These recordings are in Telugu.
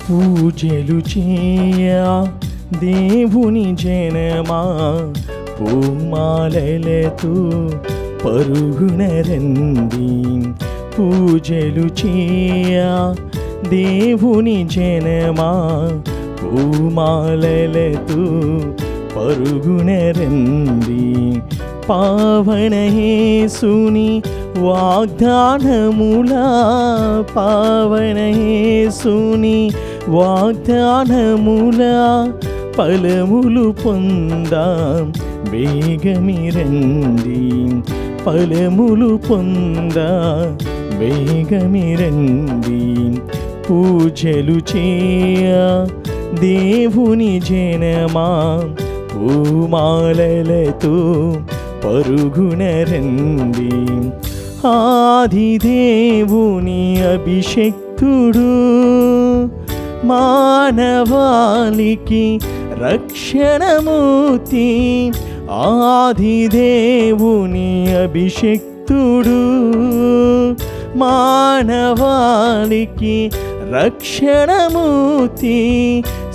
పూజలు చేయ దేవుని జనమా పూమాలలతో పరుగున రండి. పూజలు చేయ దేవుని జనమా పూమాలలతో పరుగున రండి. పావన యేసుని వాగ్దానములా పావన యేసుని వాగ్దానములా ఫలములు పొందాం వేగమిరండి. ఫలములు పొందా వేగమిరండి. పూజలు చేయ దేవుని జనమా పూమాలలతో పరుగున రండి. ఆదిదేవుని అభిషేక్తుడు మానవాళికి రక్షణమూర్తి. ఆదిదేవుని అభిషేక్తుడు మానవాళికి రక్షణమూర్తి.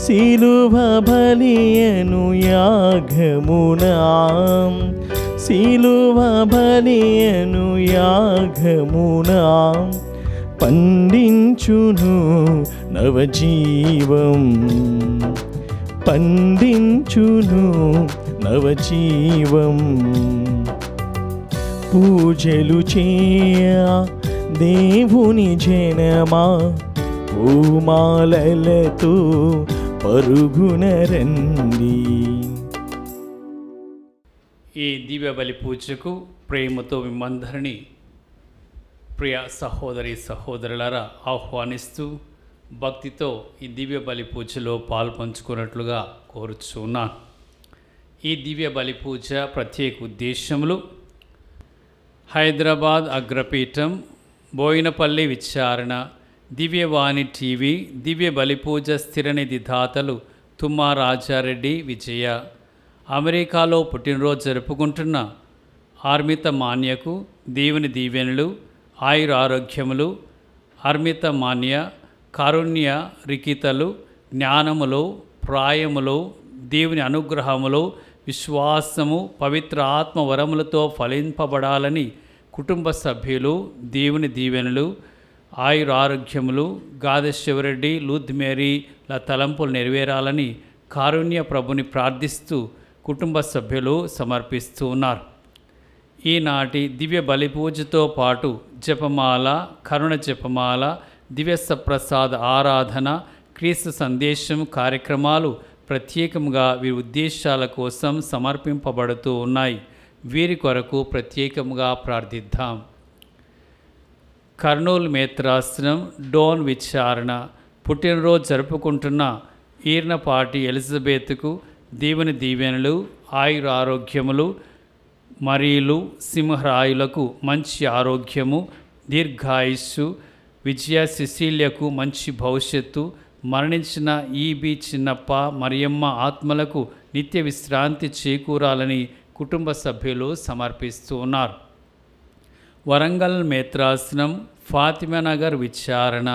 శిలువ బలియను యాగమునా శిలువ బలియను యాగమునా పండించును నవజీవం పండించును నవజీవం. పూజలు చేయ దేవుని జనమా పూమాలలతో పరుగున రండి. ఈ దివ్య బలి పూజకు ప్రేమతో మిమ్మందరినీ ప్రియ సహోదరి సహోదరులారా ఆహ్వానిస్తూ భక్తితో ఈ దివ్య బలి పూజలో పాల్పంచుకున్నట్లుగా కోరుచున్నాను. ఈ దివ్య బలి పూజ ప్రత్యేక ఉద్దేశములు హైదరాబాద్ అగ్రపీఠం బోయినపల్లి విచారణ దివ్యవాణి టీవీ దివ్య బలి పూజ స్థిరనిధి దాతలు తుమ్మా రాజారెడ్డి విజయ. అమెరికాలో పుట్టినరోజు జరుపుకుంటున్న ఆర్మిత మాన్యకు దేవుని దీవెనలు ఆయుర ఆరోగ్యములు. అర్మిత మాన్య కారుణ్య రికితలు జ్ఞానములో ప్రాయములో దేవుని అనుగ్రహములో విశ్వాసము పవిత్ర ఆత్మ వరములతో ఫలింపబడాలని కుటుంబ సభ్యులు దేవుని దీవెనలు ఆయుర ఆరోగ్యములు. గాదశివరెడ్డి లూద్మేరీల తలంపులు నెరవేరాలని కారుణ్య ప్రభుని ప్రార్థిస్తూ కుటుంబ సభ్యులు సమర్పిస్తూ ఉన్నారు. ఈనాటి దివ్య బలి పూజతో పాటు జపమాల కరుణ జపమాల దివ్య సప్రసాద ఆరాధన క్రీస్తు సందేశం కార్యక్రమాలు ప్రత్యేకంగా వీరి ఉద్దేశాల కోసం సమర్పింపబడుతూ ఉన్నాయి. వీరి కొరకు ప్రత్యేకంగా ప్రార్థిద్దాం. కర్నూలు మేత్రాసనం డోన్ విచారణ పుట్టినరోజు జరుపుకుంటున్న ఈర్నపాటి ఎలిజబెత్కు దేవుని దీవెనలు ఆయుర ఆరోగ్యములు. మరీలు సింహరాయులకు మంచి ఆరోగ్యము దీర్ఘాయుస్సు. విజయ సిసిలియకు మంచి భవిష్యత్తు. మరణించిన ఈబి చిన్నప్ప మరియమ్మ ఆత్మలకు నిత్య విశ్రాంతి చేకూరాలని కుటుంబ సభ్యులు సమర్పిస్తూ ఉన్నారు. వరంగల్ మేత్రాసనం ఫాతిమానగర్ విచారణ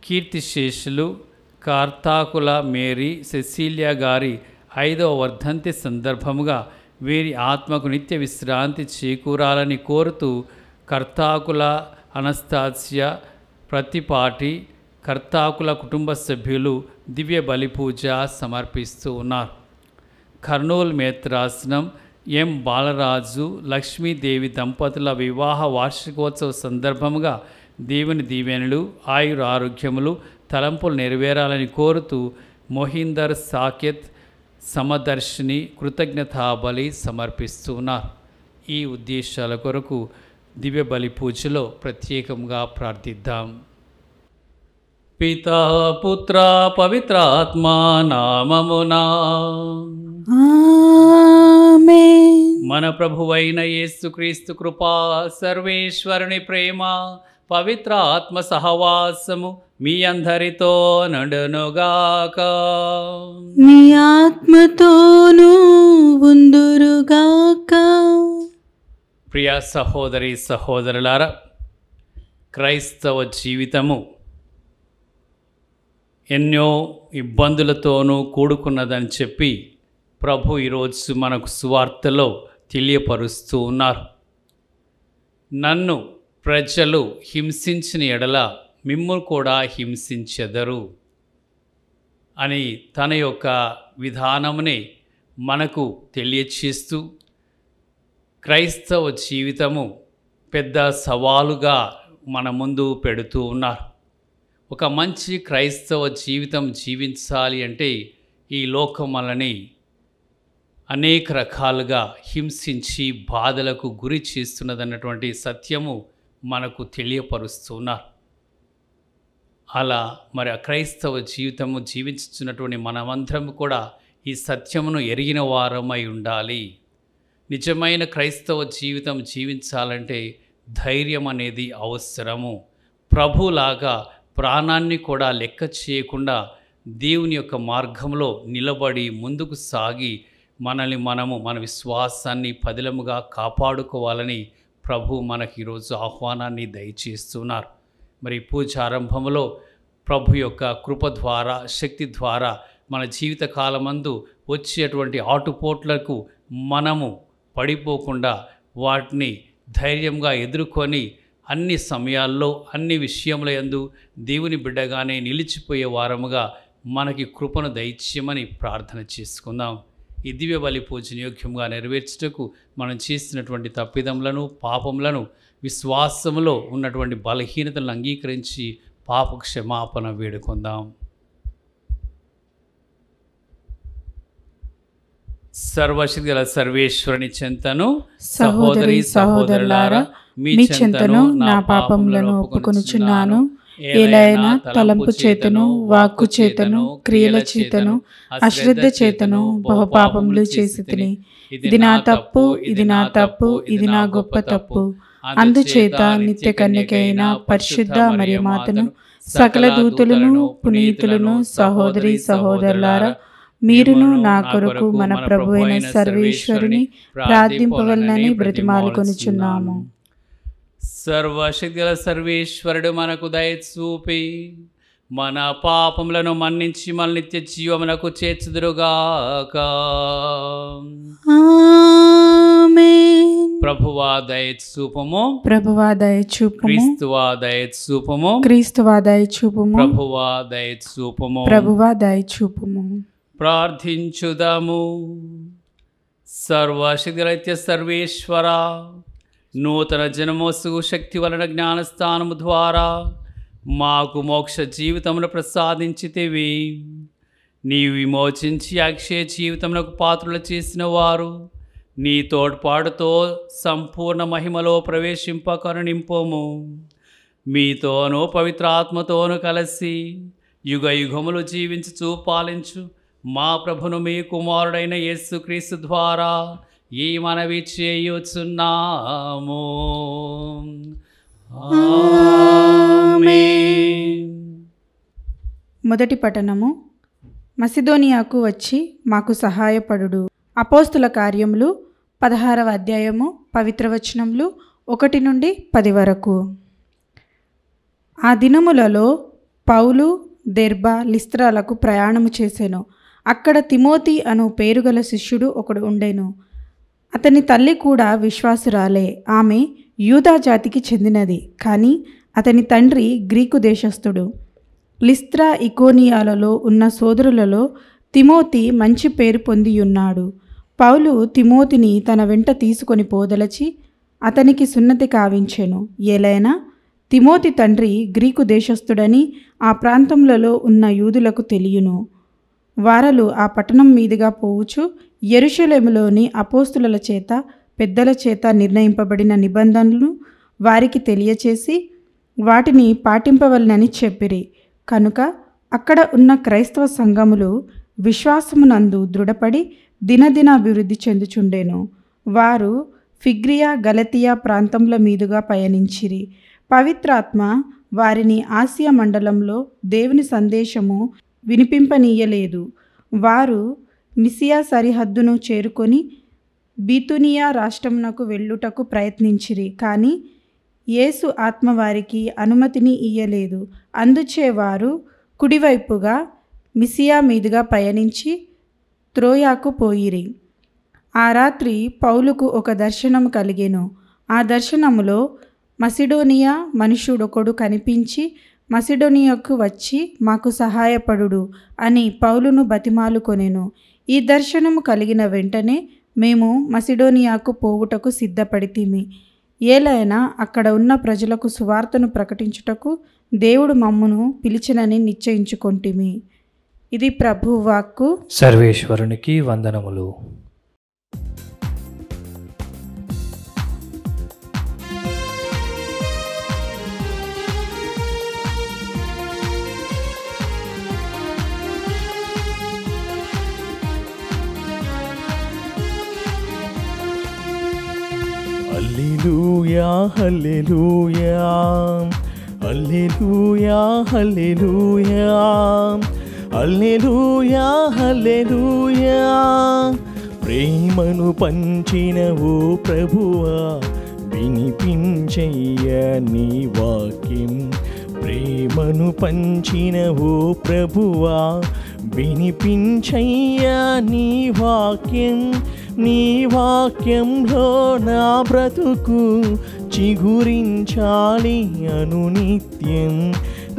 కీర్తిశేషులు కార్తాకుల మేరీ సెసిలియా గారి 5వ వర్ధంతి సందర్భముగా వీరి ఆత్మకు నిత్య విశ్రాంతి చేకూరాలని కోరుతూ కర్తాకుల అనస్తాసియా ప్రతిపాటి కర్తాకుల కుటుంబ సభ్యులు దివ్య బలి పూజ సమర్పిస్తూ ఉన్నారు. కర్నూలు మేత్రాసనం ఎం బాలరాజు లక్ష్మీదేవి దంపతుల వివాహ వార్షికోత్సవ సందర్భముగా దేవుని దీవెనలు ఆయుర ఆరోగ్యములు తలంపులు నెరవేరాలని కోరుతూ మొహిందర్ సాకేత్ సమదర్శిని కృతజ్ఞతాబలి సమర్పిస్తూ ఉన్నారు. ఈ ఉద్దేశాల కొరకు దివ్య బలి పూజలో ప్రత్యేకంగా ప్రార్థిద్దాం. పితా పుత్ర పవిత్రాత్మ నామమునా ఆమేన్. మన ప్రభువైన యేసుక్రీస్తు కృపా సర్వేశ్వరుని ప్రేమ పవిత్ర ఆత్మ సహవాసము మీ అందరితో నడునుగాక. నీ ఆత్మతోనూ ఉందురుగాక. ప్రియ సహోదరి సహోదరులారా, క్రైస్తవ జీవితము ఎన్నో ఇబ్బందులతోనూ కూడుకున్నదని చెప్పి ప్రభు ఈరోజు మనకు సువార్తలో తెలియపరుస్తూ ఉన్నారు. నన్ను ప్రజలు హింసించిన ఎడల మిమ్మును కూడా హింసించెదరు అని తన యొక్క విధానమునే మనకు తెలియచేస్తూ క్రైస్తవ జీవితము పెద్ద సవాలుగా మన ముందు పెడుతూ ఉన్నారు. ఒక మంచి క్రైస్తవ జీవితం జీవించాలి అంటే ఈ లోకం మనల్ని అనేక రకాలుగా హింసించి బాధలకు గురి చేస్తున్నదన్నటువంటి సత్యము మనకు తెలియపరుస్తున్నారు. అలా మరి ఆ క్రైస్తవ జీవితము జీవించుతున్నటువంటి మనమందరం కూడా ఈ సత్యమును ఎరిగిన వారమై ఉండాలి. నిజమైన క్రైస్తవ జీవితం జీవించాలంటే ధైర్యం అనేది అవసరము. ప్రభులాగా ప్రాణాన్ని కూడా లెక్క చేయకుండా దేవుని యొక్క మార్గంలో నిలబడి ముందుకు సాగి మనల్ని మనము మన విశ్వాసాన్ని పదిలముగా కాపాడుకోవాలని ప్రభు మనకి ఈరోజు ఆహ్వానాన్ని దయచేస్తున్నారు. మరి పూజ ఆరంభంలో ప్రభు యొక్క కృప ద్వారా శక్తి ద్వారా మన జీవిత కాలమందు వచ్చేటువంటి ఆటుపోట్లకు మనము పడిపోకుండా వాటిని ధైర్యంగా ఎదుర్కొని అన్ని సమయాల్లో అన్ని విషయముల యందు దేవుని బిడ్డగానే నిలిచిపోయే వారముగా మనకి కృపను దయచేయమని ప్రార్థన చేసుకుందాం. ఈ దివ్య బలి పూజను యోగ్యంగా నెరవేర్చుటకు మనం చేసినటువంటి తప్పిదములను పాపములను విశ్వాసములో ఉన్నటువంటి బలహీనతలను అంగీకరించి పాప క్షమాపణ వేడుకుందాం. సర్వశక్తి గల సర్వేశ్వరుని చెంతను సహోదరి సహోదరులారా మీ చెంతను నా పాపములను ఒప్పుకొనుచున్నాను. ఏలైనా తలంపు చేతను వాక్కు చేతను క్రియల చేతను అశ్రద్ధ చేతను బహుపాపములు చేసి తిని ఇది నా తప్పు, ఇది నా తప్పు, ఇది నా గొప్ప తప్పు. అందుచేత నిత్య కన్యకైన పరిశుద్ధ మరియమాతను సకల దూతులను పునీతులను సహోదరి సహోదరులారా మీరును నా కొరకు మన ప్రభు అయిన సర్వేశ్వరుని ప్రార్థింపవలనని బ్రతిమాలుకొనుచున్నాము. సర్వశక్తి గల సర్వేశ్వరుడు మనకు దయ చూపి మన పాపములను మన్నించి మన నిత్య జీవమునకు చేర్చుదురుగాక. ఆమేన్. ప్రభువా దయ చూపము, ప్రభువా దయ చూపుము, క్రీస్తువా దయ చూపము, క్రీస్తువా దయ చూపుము, ప్రభువా దయ చూపము. ప్రభువా దయ చూపుము. ప్రార్థించుదాము. సర్వశక్తిగల సర్వేశ్వర, నూతన జన్మోత్సవ శక్తి వలన జ్ఞానస్థానము ద్వారా మాకు మోక్ష జీవితమును ప్రసాదించితివి. నీవు విమోచించి అక్షయ జీవితమునకు పాత్రలు చేసిన వారు నీ తోడ్పాటుతో సంపూర్ణ మహిమలో ప్రవేశింప కరుణింపుము. మీతోనూ పవిత్రాత్మతోనూ కలిసి యుగ యుగములు జీవించుచు పాలించు మా ప్రభును మీ కుమారుడైన యేసుక్రీస్తు ద్వారా ఈ మనవి చేయుచున్నాము. ఆమేన్. మొదటి పఠనము. మసిదోనియాకు వచ్చి మాకు సహాయపడుడు. అపోస్తుల కార్యములు 16వ అధ్యాయము పవిత్రవచనములు 1 నుండి 10 వరకు. ఆ దినములలో పౌలు దెర్బా లిస్త్రాలకు ప్రయాణము చేసెను. అక్కడ తిమోతి అను పేరుగల శిష్యుడు ఒకడు ఉండెను. అతని తల్లి కూడా విశ్వాసురాలే. ఆమె యూదా జాతికి చెందినది, కానీ అతని తండ్రి గ్రీకు దేశస్థుడు. లిస్త్రా ఇకోనియాలలో ఉన్న సోదరులలో తిమోతి మంచి పేరు పొందియున్నాడు. పౌలు తిమోతిని తన వెంట తీసుకొని పోదలచి అతనికి సున్నతి కావించెను. ఏలైనా తిమోతి తండ్రి గ్రీకు దేశస్థుడని ఆ ప్రాంతములలో ఉన్న యూదులకు తెలియను. వారలు ఆ పట్టణం మీదుగా పోవుచు యెరూషలేములోని అపోస్తుల చేత పెద్దల చేత నిర్ణయింపబడిన నిబంధనలను వారికి తెలియచేసి వాటిని పాటింపవలనని చెప్పిరి. కనుక అక్కడ ఉన్న క్రైస్తవ సంఘములు విశ్వాసమునందు దృఢపడి దినదినాభివృద్ధి చెందుచుండెను. వారు ఫిగ్రియా గలతియా ప్రాంతముల మీదుగా పయనించిరి. పవిత్రాత్మ వారిని ఆసియా మండలంలో దేవుని సందేశము వినిపింపనీయలేదు. వారు మిసియా సరిహద్దును చేరుకొని బితునియా రాష్ట్రమునకు వెళ్ళుటకు ప్రయత్నించిరి. కానీ యేసు ఆత్మ వారికి అనుమతిని ఇయ్యలేదు. అందుచే వారు కుడివైపుగా మిసియా మీదుగా పయనించి త్రోయాకు పోయిరి. ఆ రాత్రి పౌలుకు ఒక దర్శనం కలిగెను. ఆ దర్శనములో మసిడోనియా మనుష్యుడొకడు కనిపించి, మసిడోనియాకు వచ్చి మాకు సహాయపడుడు అని పౌలును బతిమాలుకొనెను. ఈ దర్శనము కలిగిన వెంటనే మేము మసిడోనియాకు పోవుటకు సిద్ధపడితిమి. ఏలైనా అక్కడ ఉన్న ప్రజలకు సువార్తను ప్రకటించుటకు దేవుడు మమ్మును పిలిచినని నిశ్చయించుకొంటిమి. ఇది ప్రభువాక్కు. సర్వేశ్వరునికి వందనములు. హల్లెలూయా హల్లెలూయా హల్లెలూయా హల్లెలూయా హల్లెలూయా హల్లెలూయా. ప్రేమను పంచిన ఓ ప్రభువా, వినిపించయ్యా నీ వాక్యం. ప్రేమను పంచిన ఓ ప్రభువా, వినిపించయ్యా నీ వాక్యం. నీ వాక్యంలో నా బ్రతుకు చిగురించాలి అనునిత్యం.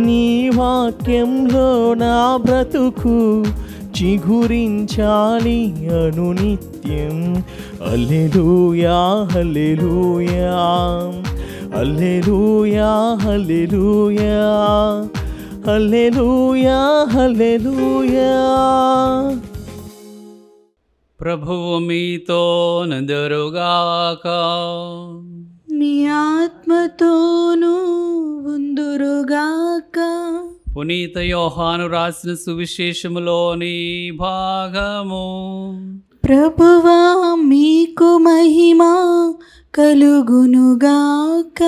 నీ వాక్యంలో నా బ్రతుకు చిగురించాలి అనునిత్యం. హల్లెలూయా హల్లెలూయా హల్లెలూయా హల్లెలూయా హల్లెలూయా హల్లెలూయా. ప్రభువు మీతో నందరుగాక. మీ ఆత్మతోనూ ఉందురుగాక. పునీత యోహాను రాసిన సువిశేషములోని భాగము. ప్రభువా మీకు మహిమ కలుగునుగాక.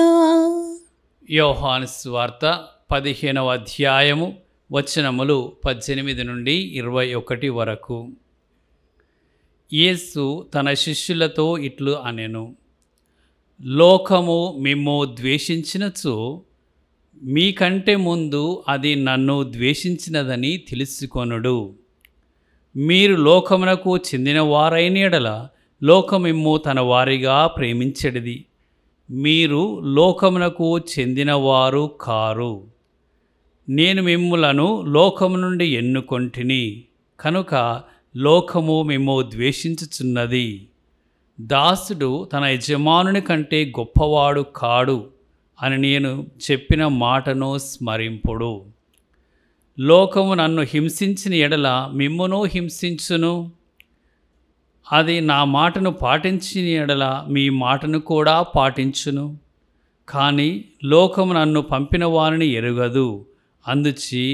యోహాను సువార్త 15వ అధ్యాయము వచనములు 18 నుండి 21 వరకు. యేసు తన శిష్యులతో ఇట్లు అనెను: లోకము మిమ్ము ద్వేషించినచో మీకంటే ముందు అది నన్ను ద్వేషించినదని తెలుసుకొనుడు. మీరు లోకమునకు చెందిన వారైన యెడల లోకమిమ్ము తన వారిగా ప్రేమించెడిది. మీరు లోకమునకు చెందినవారు కారు. నేను మిమ్ములను లోకము నుండి ఎన్నుకొంటిని కనుక లోకము మిమ్ము ద్వేషించుచున్నది. దాసుడు తన యజమానుని కంటే గొప్పవాడు కాడు అని నేను చెప్పిన మాటను స్మరింపుడు. లోకము నన్ను హింసించిన ఎడల మిమ్మును హింసించును. అది నా మాటను పాటించిన ఎడల మీ మాటను కూడా పాటించును. కానీ లోకము నన్ను పంపిన వారిని ఎరుగదు. అందుచి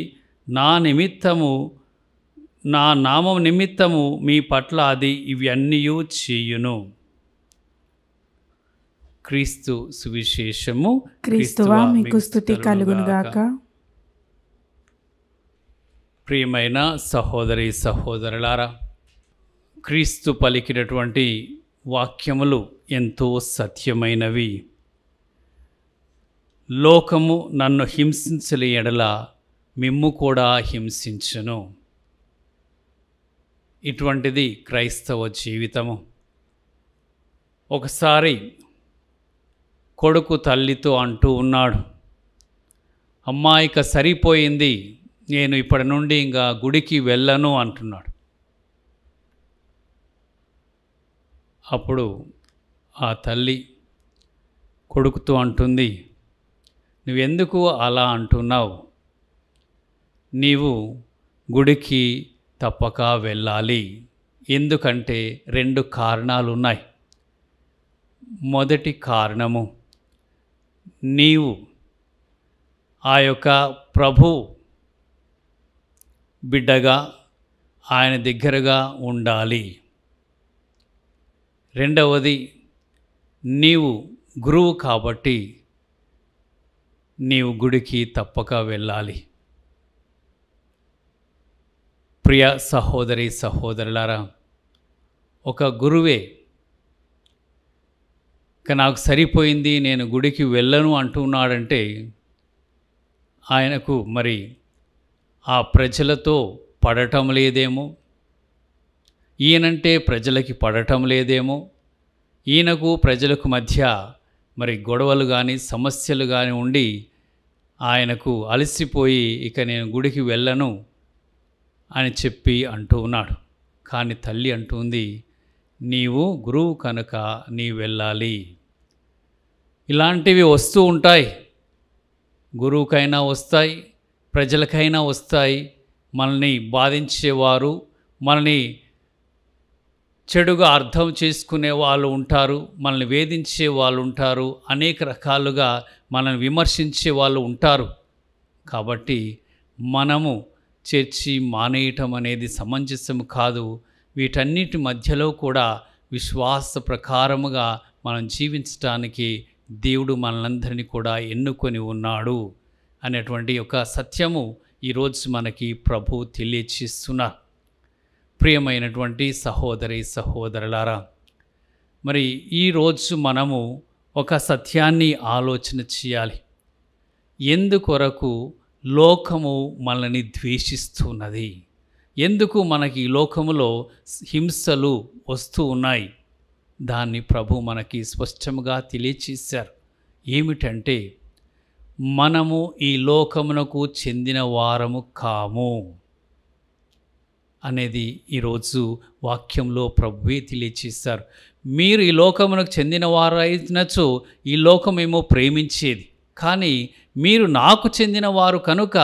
నా నామం నిమిత్తము మీ పట్ల అది ఇవన్నీ చేయును. క్రీస్తు సువిశేషము. క్రీస్తువా మీకు స్తుతి కలుగునుగాక. ప్రియమైన సహోదరి సహోదరులారా, క్రీస్తు పలికినటువంటి వాక్యములు ఎంతో సత్యమైనవి. లోకము నన్ను హింసించలే ఎడల మిమ్ము కూడా హింసించును. ఇటువంటిది క్రైస్తవ జీవితము. ఒకసారి కొడుకు తల్లితో అంటూ ఉన్నాడు, అమ్మా ఇక సరిపోయింది, నేను ఇప్పటి నుండి ఇంకా గుడికి వెళ్ళను అంటున్నాడు. అప్పుడు ఆ తల్లి కొడుకుతో అంటుంది, నువ్వెందుకు అలా అంటున్నావు? నీవు గుడికి తప్పక వెళ్ళాలి. ఎందుకంటే 2 కారణాలు ఉన్నాయి. మొదటి కారణము, నీవు ఆ యొక్క ప్రభు బిడ్డగా ఆయన దగ్గరగా ఉండాలి. రెండవది, నీవు గురువు కాబట్టి నీవు గుడికి తప్పక వెళ్ళాలి. ప్రియ సహోదరి సహోదరులారా, ఒక గురువే ఇక నాకు సరిపోయింది, నేను గుడికి వెళ్ళను అంటున్నాడంటే ఆయనకు మరి ఆ ప్రజలతో పడటం లేదేమో, ఈయనంటే ప్రజలకి పడటం లేదేమో, ఈయనకు ప్రజలకు మధ్య మరి గొడవలు కానీ సమస్యలు కానీ ఉండి ఆయనకు అలసిపోయి ఇక నేను గుడికి వెళ్ళను అని చెప్పి అంటూ ఉన్నాడు. కానీ తల్లి అంటుంది, నీవు గురువు కనుక నీ వెళ్ళాలి. ఇలాంటివి వస్తూ ఉంటాయి, గురువుకైనా వస్తాయి, ప్రజలకైనా వస్తాయి. మనల్ని బాధించేవారు, మనల్ని చెడుగా అర్థం చేసుకునే వాళ్ళు ఉంటారు, మనల్ని వేధించే వాళ్ళు ఉంటారు, అనేక రకాలుగా మనల్ని విమర్శించే వాళ్ళు ఉంటారు. కాబట్టి మనము చర్చి మానేయటం అనేది సమంజసం కాదు. వీటన్నిటి మధ్యలో కూడా విశ్వాస ప్రకారముగా మనం జీవించటానికి దేవుడు మనలందరినీ కూడా ఎన్నుకొని ఉన్నాడు అనేటువంటి ఒక సత్యము ఈరోజు మనకి ప్రభు తెలియచేస్తున్నారు. ప్రియమైనటువంటి సహోదరి సహోదరులారా, మరి ఈరోజు మనము ఒక సత్యాన్ని ఆలోచన చేయాలి. ఎందుకొరకు లోకము మనల్ని ద్వేషిస్తున్నది? ఎందుకు మనకి ఈ లోకములో హింసలు వస్తూ ఉన్నాయి? దాన్ని ప్రభు మనకి స్పష్టంగా తెలియచేశారు. ఏమిటంటే, మనము ఈ లోకమునకు చెందిన వారము కాము అనేది ఈరోజు వాక్యంలో ప్రభువే తెలియచేశారు. మీరు ఈ లోకమునకు చెందిన వారు అయినచో ఈ లోకమేమో ప్రేమించేది, కానీ మీరు నాకు చెందిన వారు కనుక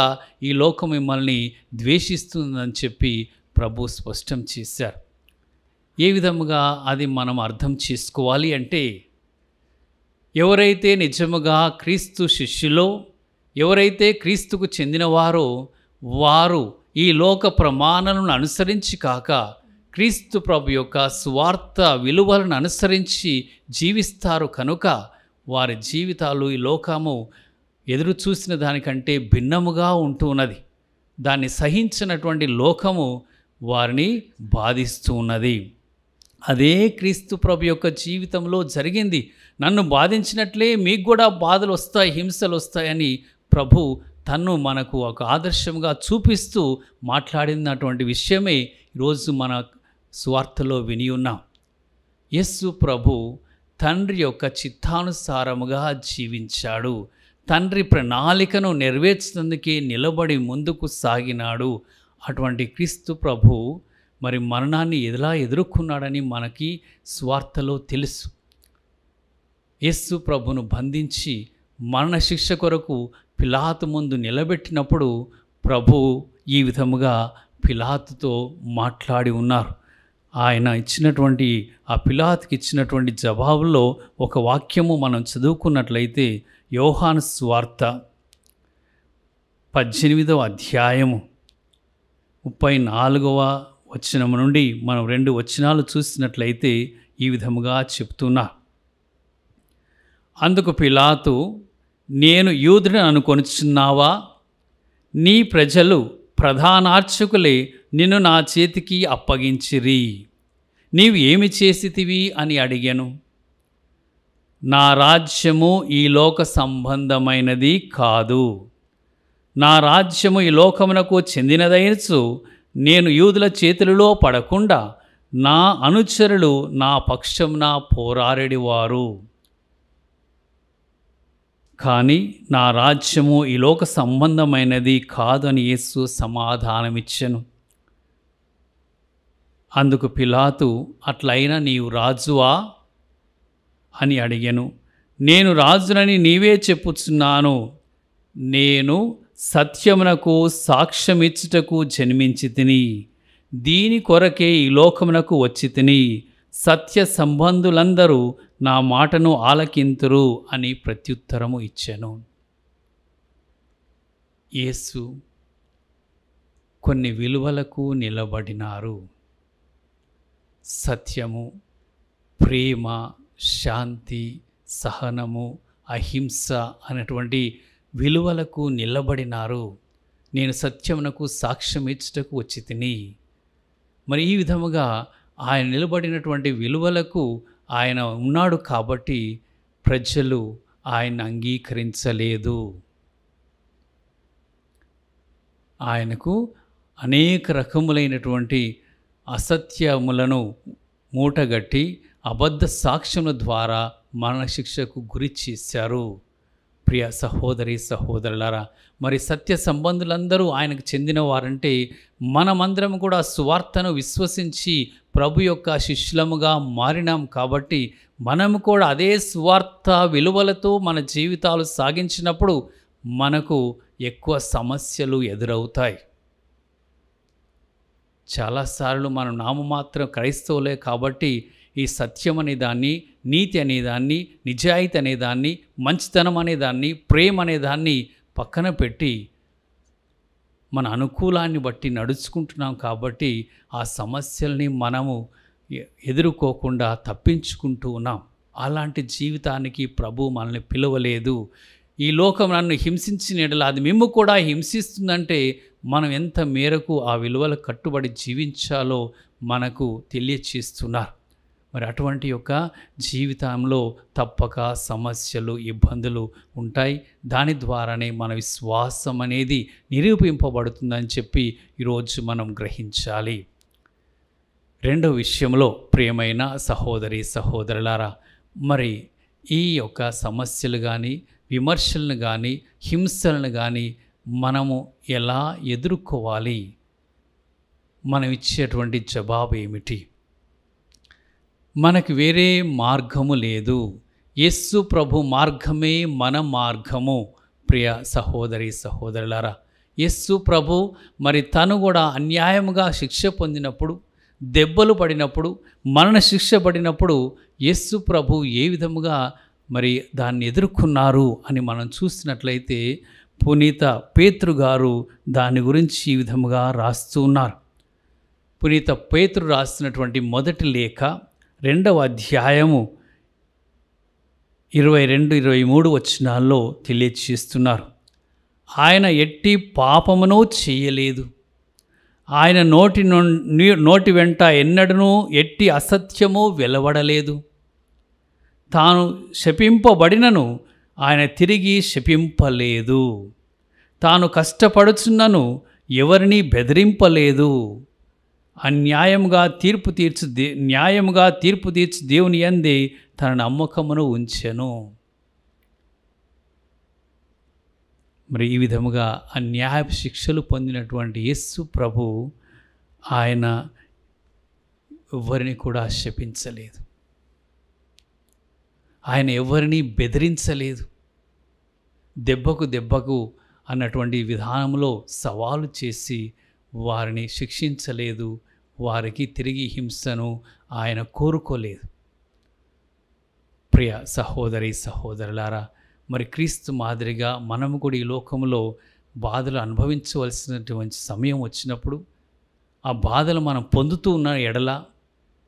ఈ లోకం మిమ్మల్ని ద్వేషిస్తుందని చెప్పి ప్రభు స్పష్టం చేశారు. ఏ విధముగా అది మనం అర్థం చేసుకోవాలి అంటే, ఎవరైతే నిజముగా క్రీస్తు శిష్యులో, ఎవరైతే క్రీస్తుకు చెందినవారో వారు ఈ లోక ప్రమాణాలను అనుసరించి కాక క్రీస్తు ప్రభు యొక్క సువార్త విలువలను అనుసరించి జీవిస్తారు కనుక వారి జీవితాలు ఈ లోకము ఎదురు చూసిన దానికంటే భిన్నముగా ఉంటున్నది. దాన్ని సహించినటువంటి లోకము వారిని బాధిస్తూ ఉన్నది. అదే క్రీస్తు ప్రభు యొక్క జీవితంలో జరిగింది. నన్ను బాధించినట్లే మీకు కూడా బాధలు వస్తాయి, హింసలు వస్తాయని ప్రభు తన్ను మనకు ఒక ఆదర్శంగా చూపిస్తూ మాట్లాడినటువంటి విషయమే ఈరోజు మన సువార్తలో విని ఉన్నాం. యేసు ప్రభు తండ్రి యొక్క చిత్తానుసారముగా జీవించాడు. తండ్రి ప్రణాళికను నెరవేర్చేందుకే నిలబడి ముందుకు సాగినాడు. అటువంటి క్రీస్తు ప్రభు మరి మరణాన్ని ఎలా ఎదుర్కొన్నాడని మనకి సువార్తలో తెలుసు. యేసు ప్రభును బంధించి మరణశిక్ష కొరకు పిలాతు ముందు నిలబెట్టినప్పుడు ప్రభు ఈ విధముగా పిలాతుతో మాట్లాడి ఉన్నారు. ఆయన ఇచ్చినటువంటి ఆ పిలాతుకి ఇచ్చినటువంటి జవాబులో ఒక వాక్యము మనం చదువుకున్నట్లయితే, యోహాను సువార్త 18వ అధ్యాయము 34వ వచనం నుండి మనం 2 వచనాలు చూసినట్లయితే ఈ విధముగా చెప్తున్నా. అందుకు పిలాతు, నేను యూదుని అనుకొనుచున్నావా? నీ ప్రజలు ప్రధానార్చకులే నిన్ను నా చేతికి అప్పగించిరి. నీవు ఏమి చేసితివి అని అడిగాను. నా రాజ్యము ఈ లోక సంబంధమైనది కాదు. నా రాజ్యము ఈ లోకమునకు చెందినదైనచు నేను యూదుల చేతులలో పడకుండా నా అనుచరులు నా పక్షమున పోరాడేవారు. కానీ నా రాజ్యము ఈ లోక సంబంధమైనది కాదు అని యేసు సమాధానమిచ్చెను. అందుకు పిలాతు, అట్లయినా నీవు రాజువా అని అడిగెను. నేను రాజునని నీవే చెప్పుచున్నాను. నేను సత్యమునకు సాక్ష్యమిచ్చుటకు జన్మించి తిని, దీని కొరకే ఈ లోకమునకు వచ్చి తిని, సత్య సంబంధులందరూ నా మాటను ఆలకింతురు అని ప్రత్యుత్తరము ఇచ్చెను. యేసు కొన్ని విలువలకు నిలబడినారు. సత్యము, ప్రేమ, శాంతి, సహనము, అహింస అనేటువంటి విలువలకు నిలబడినారు. నేను సత్యమునకు సాక్ష్యం ఇచ్చుటకు వచ్చి తిని. మరి ఈ విధముగా ఆయన నిలబడినటువంటి విలువలకు ఆయన ఉన్నాడు కాబట్టి ప్రజలు ఆయన అంగీకరించలేదు. ఆయనకు అనేక రకములైనటువంటి అసత్యములను మూటగట్టి అబద్ధ సాక్ష్యముల ద్వారా మరణశిక్షకు గురి చేశారు. ప్రియ సహోదరి సహోదరులారా, మరి సత్య సంబంధులందరూ ఆయనకు చెందిన వారంటే మనమందరం కూడా సువార్తను విశ్వసించి ప్రభు యొక్క శిష్యులముగా మారినాం కాబట్టి మనము కూడా అదే సువార్త విలువలతో మన జీవితాలు సాగించినప్పుడు మనకు ఎక్కువ సమస్యలు ఎదురవుతాయి. చాలాసార్లు మనం నామమాత్రం క్రైస్తవులే కాబట్టి ఈ సత్యం అనేదాన్ని, నీతి అనేదాన్ని, నిజాయితీ అనేదాన్ని, మంచితనం అనేదాన్ని, ప్రేమ అనేదాన్ని పక్కన పెట్టి మన అనుకూలాన్ని బట్టి నడుచుకుంటున్నాం కాబట్టి ఆ సమస్యల్ని మనము ఎదుర్కోకుండా తప్పించుకుంటూ ఉన్నాం. అలాంటి జీవితానికి ప్రభు మనల్ని పిలవలేదు. ఈ లోకం నన్ను హింసించిన యెడల అది మిమ్ము కూడా హింసిస్తుందంటే మనం ఎంత మేరకు ఆ విలువలు కట్టుబడి జీవించాలో మనకు తెలియచేస్తున్నారు. మరి అటువంటి యొక్క జీవితంలో తప్పక సమస్యలు, ఇబ్బందులు ఉంటాయి. దాని ద్వారానే మన విశ్వాసం అనేది నిరూపింపబడుతుందని చెప్పి ఈరోజు మనం గ్రహించాలి. రెండవ విషయంలో ప్రియమైన సహోదరి సహోదరులారా, మరి ఈ యొక్క సమస్యలు కానీ, విమర్శలను కానీ, హింసలను కానీ మనము ఎలా ఎదుర్కోవాలి? మనం ఇచ్చేటువంటి జవాబు ఏమిటి? మనకు వేరే మార్గము లేదు. యేసు ప్రభు మార్గమే మన మార్గము. ప్రియ సహోదరి సహోదరులారా, యేసు ప్రభు మరి తను కూడా అన్యాయముగా శిక్ష పొందినప్పుడు, దెబ్బలు పడినప్పుడు, మరణ శిక్ష పడినప్పుడు యేసు ప్రభు ఏ విధముగా మరి దాన్ని ఎదుర్కొన్నారు అని మనం చూసినట్లయితే పునీత పేతురు గారు దాని గురించి ఈ విధముగా రాస్తూ ఉన్నారు. పునీత పేతురు రాసినటువంటి మొదటి లేఖ 2వ అధ్యాయము 22-23 వచనాల్లో తెలియచేస్తున్నారు. ఆయన ఎట్టి పాపమును చేయలేదు. ఆయన నోటి వెంట ఎన్నడూ ఎట్టి అసత్యము వెలువడలేదు. తాను శపింపబడినను ఆయన తిరిగి శపింపలేదు. తాను కష్టపడుచున్నను ఎవరిని బెదిరింపలేదు. న్యాయముగా తీర్పు తీర్చు దేవుని యందే తన నమ్మకమును ఉంచెను. మరి ఈ విధముగా అన్యాయ శిక్షలు పొందినటువంటి యేసు ప్రభు ఆయన ఎవరిని కూడా శపించలేదు. ఆయన ఎవరిని బెదిరించలేదు. దెబ్బకు అన్నటువంటి విధానంలో సవాలు చేసి వారిని శిక్షించలేదు. వారికి తిరిగి హింసను ఆయన కోరుకోలేదు. ప్రియ సహోదరి సహోదరులారా, మరి క్రీస్తు మాదిరిగా మనము కూడా ఈ లోకంలో బాధలు అనుభవించవలసినటువంటి సమయం వచ్చినప్పుడు ఆ బాధలు మనం పొందుతూ ఉన్న ఎడల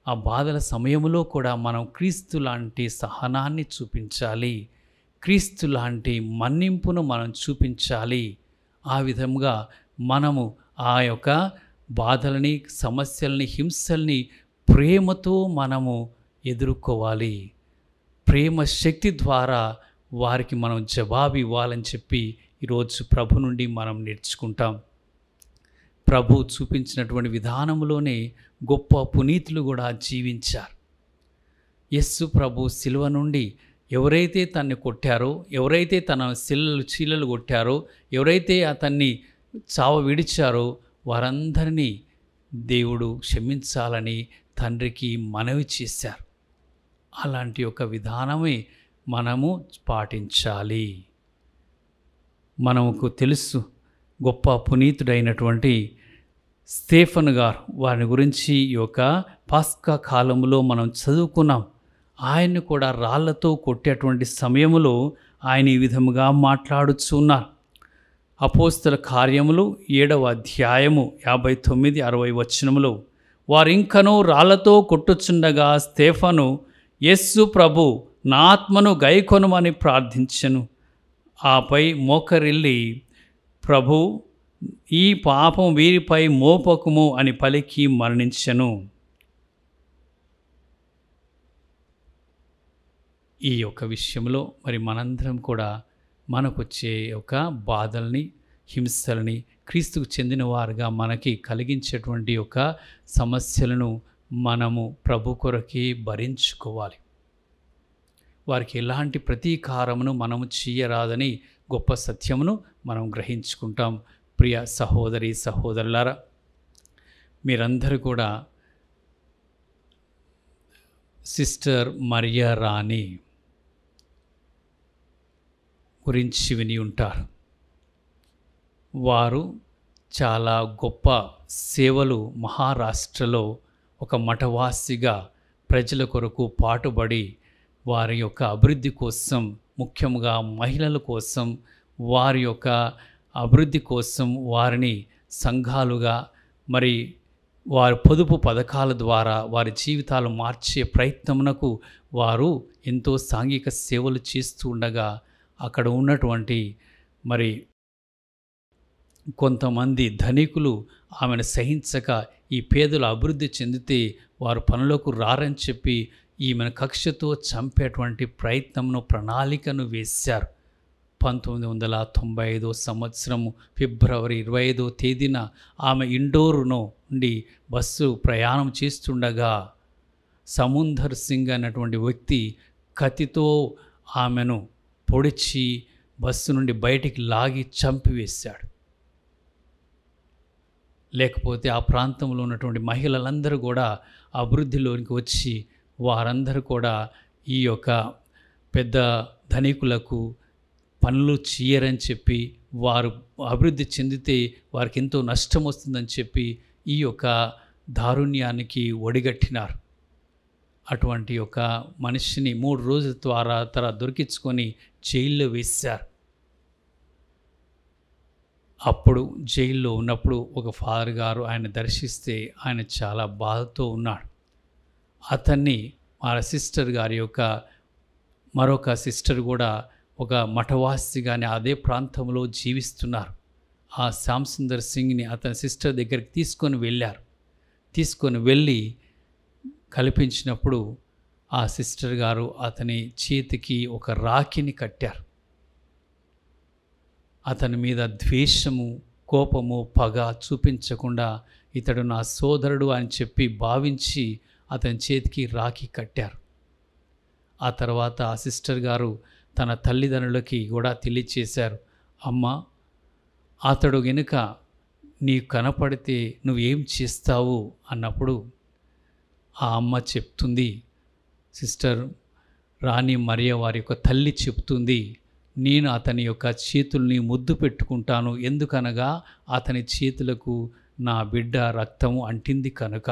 ఆ బాధల సమయంలో కూడా మనం క్రీస్తు లాంటి సహనాన్ని చూపించాలి. క్రీస్తు లాంటి మన్నింపును మనం చూపించాలి. ఆ విధంగా మనము ఆ యొక్క బాధలని, సమస్యల్ని, హింసల్ని ప్రేమతో మనము ఎదుర్కోవాలి. ప్రేమ శక్తి ద్వారా వారికి మనం జవాబు ఇవ్వాలని చెప్పి ఈరోజు ప్రభు నుండి మనం నేర్చుకుంటాం. ప్రభు చూపించినటువంటి విధానంలోనే గొప్ప పునీతులు కూడా జీవించారు. యేసు ప్రభు శిలువ నుండి ఎవరైతే తన్ని కొట్టారో, ఎవరైతే తన చీలలు కొట్టారో, ఎవరైతే అతన్ని చావ విడిచారో వారందరినీ దేవుడు క్షమించాలని తండ్రికి మనవి చేశారు. అలాంటి ఒక విధానమే మనము పాటించాలి. మనకు తెలుసు గొప్ప పునీతుడైనటువంటి స్టెఫెను గారు, వారి గురించి ఈ యొక్క పాస్కా కాలంలో మనం చదువుకున్నాం. ఆయన్ని కూడా రాళ్లతో కొట్టేటువంటి సమయంలో ఆయన ఈ విధముగా మాట్లాడుచున్నారు. అపోస్తల కార్యములు 7వ అధ్యాయము 59-60 వచనములో వారింకనూ రాళ్లతో కొట్టుచుండగా స్టెఫెను, యేసు ప్రభు నా ఆత్మను గైకొనుమని ప్రార్థించెను. ఆపై మోకరిల్లి, ప్రభు ఈ పాపం వీరిపై మోపకుము అని పలికి మరణించెను. ఈ యొక్క విషయంలో మరి మనందరం కూడా మనకొచ్చే ఒక బాధల్ని, హింసల్ని, క్రీస్తుకు చెందిన వారుగా మనకి కలిగించేటువంటి యొక్క సమస్యలను మనము ప్రభు కొరకే భరించుకోవాలి. వారికి ఎలాంటి ప్రతీకారమును మనము చేయరాదని గొప్ప సత్యమును మనం గ్రహించుకుంటాం. ప్రియ సహోదరి సహోదరులారా, మీరందరూ కూడా సిస్టర్ మరియా రాణి గురించి విని ఉంటారు. వారు చాలా గొప్ప సేవలు మహారాష్ట్రలో ఒక మఠవాసిగా ప్రజల కొరకు పాటుపడి వారి యొక్క అభివృద్ధి కోసం, ముఖ్యంగా మహిళల కోసం, వారి యొక్క అభివృద్ధి కోసం వారిని సంఘాలుగా మరి వారి పొదుపు పథకాల ద్వారా వారి జీవితాలు మార్చే ప్రయత్నమునకు వారు ఎంతో సాంఘిక సేవలు చేస్తూ ఉండగా అక్కడ ఉన్నటువంటి మరి కొంతమంది ధనికులు ఆమెను సహించక ఈ పేదలు అభివృద్ధి చెందితే వారు పనులకు రారని చెప్పి ఈమెను కక్షతో చంపేటువంటి ప్రయత్నంను ప్రణాళికను వేశారు. 1995 సంవత్సరము ఫిబ్రవరి 25వ తేదీన ఆమె ఇండోర్ నుండి బస్సు ప్రయాణం చేస్తుండగా సముందర్ సింగ్ అన్నటువంటి వ్యక్తి కత్తితో ఆమెను పొడిచి బస్సు నుండి బయటికి లాగి చంపివేశాడు. లేకపోతే ఆ ప్రాంతంలో ఉన్నటువంటి మహిళలందరూ కూడా అభివృద్ధిలోనికి వచ్చి వారందరూ కూడా ఈ యొక్క పెద్ద ధనికులకు పనులు చేయరని చెప్పి, వారు అభివృద్ధి చెందితే వారికి ఎంతో నష్టం వస్తుందని చెప్పి ఈ యొక్క దారుణ్యానికి ఒడిగట్టినారు. అటువంటి ఒక మనిషిని 3 రోజుల ద్వారా దొరికించుకొని జైల్లో వేశారు. అప్పుడు జైల్లో ఉన్నప్పుడు ఒక ఫాదర్ గారు ఆయన దర్శిస్తే ఆయన చాలా బాధతో ఉన్నాడు. అతన్ని మా సిస్టర్ గారి యొక్క మరొక సిస్టర్ కూడా ఒక మఠవాసిగానే అదే ప్రాంతంలో జీవిస్తున్నారు. ఆ శ్యామ్ సుందర్ సింగ్ని అతని సిస్టర్ దగ్గరికి తీసుకొని వెళ్ళి కల్పించినప్పుడు ఆ సిస్టర్ గారు అతని చేతికి ఒక రాఖీని కట్టారు. అతని మీద ద్వేషము, కోపము, పగ చూపించకుండా ఇతడు నా సోదరుడు అని చెప్పి భావించి అతని చేతికి రాఖీ కట్టారు. ఆ తర్వాత ఆ సిస్టర్ గారు తన తల్లిదండ్రులకి కూడా తెలియచేశారు. అమ్మ, అతడు గనుక నీకు కనపడితే నువ్వేం చేస్తావు అన్నప్పుడు ఆ అమ్మ చెప్తుంది, సిస్టర్ రాణి మరియా వారి యొక్క తల్లి చెప్తుంది, నేను అతని యొక్క చేతుల్ని ముద్దు పెట్టుకుంటాను, ఎందుకనగా అతని చేతులకు నా బిడ్డ రక్తము అంటింది కనుక.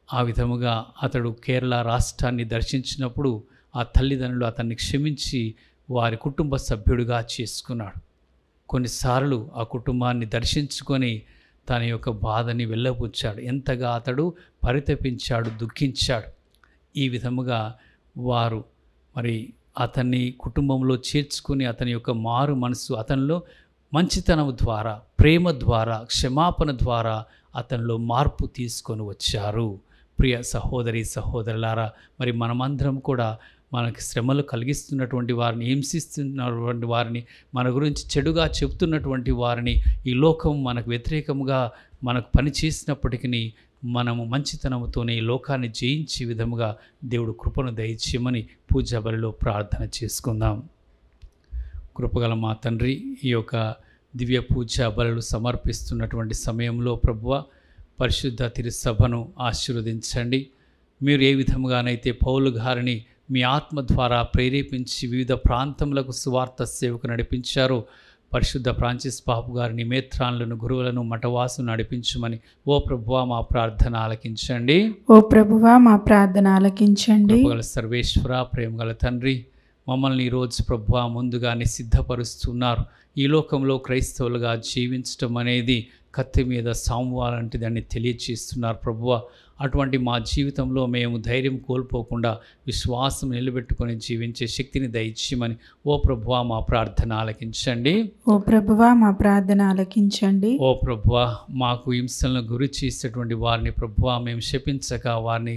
ఆ విధముగా అతడు కేరళ రాష్ట్రాన్ని దర్శించినప్పుడు ఆ తల్లిదండ్రులు అతన్ని క్షమించి వారి కుటుంబ సభ్యుడిగా చేసుకున్నాడు. కొన్నిసార్లు ఆ కుటుంబాన్ని దర్శించుకొని తన యొక్క బాధని వెళ్ళబుచ్చాడు. ఎంతగా అతడు పరితపించాడు, దుఃఖించాడు. ఈ విధముగా వారు మరి అతన్ని కుటుంబంలో చేర్చుకుని అతని యొక్క మారు మనసు అతనిలో మంచితనం ద్వారా, ప్రేమ ద్వారా, క్షమాపణ ద్వారా అతనిలో మార్పు తీసుకొని వచ్చారు. ప్రియ సహోదరి సహోదరులారా, మరి మనమందరం కూడా మనకి శ్రమలు కలిగిస్తున్నటువంటి వారిని, హింసిస్తున్నటువంటి వారిని, మన గురించి చెడుగా చెప్తున్నటువంటి వారిని, ఈ లోకం మనకు వ్యతిరేకంగా మనకు పని చేసినప్పటికీ మనము మంచితనంతోనే ఈ లోకాన్ని జయించే విధముగా దేవుడు కృపను దయచేయమని పూజా బలిలో ప్రార్థన చేసుకుందాం. కృపగల మా తండ్రి, ఈ యొక్క దివ్య పూజా బలులు సమర్పిస్తున్నటువంటి సమయంలో ప్రభువా, పరిశుద్ధ తిరుసభను ఆశీర్వదించండి. మీరు ఏ విధముగానైతే పౌలు గారిని మీ ఆత్మ ద్వారా ప్రేరేపించి వివిధ ప్రాంతములకు సువార్త సేవకు నడిపించారో, పరిశుద్ధ ఫ్రాన్సిస్ పాపు గారిని, మేత్రాన్లను, గురువులను, మఠవాసును నడిపించమని ఓ ప్రభువా మా ప్రార్థన ఆలకించండి. ఓ ప్రభువా మా ప్రార్థన ఆలకించండి. కృపగల సర్వేశ్వర, ప్రేమగల తండ్రి, మమ్మల్ని ఈరోజు ప్రభువా ముందుగానే సిద్ధపరుస్తున్నారు. ఈ లోకంలో క్రైస్తవులుగా జీవించడం అనేది కత్తి మీద సాము లాంటిదని తెలియచేస్తున్నారు ప్రభువా. అటువంటి మా జీవితంలో మేము ధైర్యం కోల్పోకుండా విశ్వాసం నిలబెట్టుకొని జీవించే శక్తిని దయచేయమని ఓ ప్రభువా మా ప్రార్థన ఆలకించండి. ఓ ప్రభువా మా ప్రార్థన ఆలకించండి. ఓ ప్రభువా, మాకు హింసలను గురి చేసేటువంటి వారిని ప్రభువా మేము శపించక వారిని